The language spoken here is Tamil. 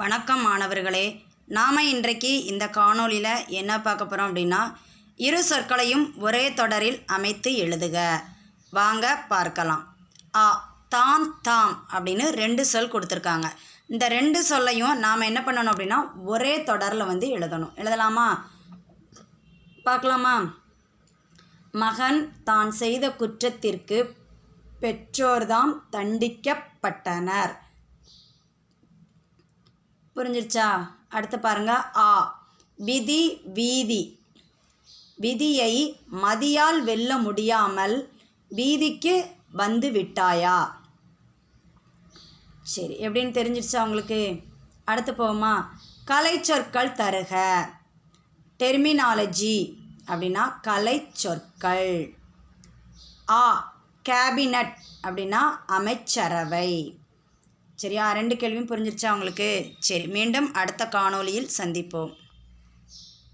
வணக்கம் மாணவர்களே, நாம் இன்றைக்கு இந்த காணொளியில் என்ன பார்க்க போகிறோம் அப்படின்னா, இரு சொற்களையும் ஒரே தொடரில் அமைத்து எழுதுக. வாங்க பார்க்கலாம். தான் தாம் அப்படின்னு ரெண்டு சொல் கொடுத்துருக்காங்க. இந்த ரெண்டு சொல்லையும் நாம் என்ன பண்ணணும் அப்படின்னா ஒரே தொடரில் எழுதணும். எழுதலாமா? பார்க்கலாமா? மகன் தான் செய்த குற்றத்திற்கு பெற்றோர்தாம் தண்டிக்கப்பட்டனர். புரிஞ்சிருச்சா? அடுத்து பாருங்க. விதி வீதி. விதியை மதியால் வெல்ல முடியாமல் வீதிக்கு வந்து விட்டாயா? சரி, எப்படின்னு தெரிஞ்சிருச்சா உங்களுக்கு? அடுத்து போவோமா? கலை சொற்கள் தருக. டெர்மினாலஜி அப்படின்னா கலை சொற்கள். கேபினட் அப்படின்னா அமைச்சரவை. சரியா? ரெண்டு கேள்வியும் புரிஞ்சிருச்சா உங்களுக்கு? சரி, மீண்டும் அடுத்த காணொளியில் சந்திப்போம்.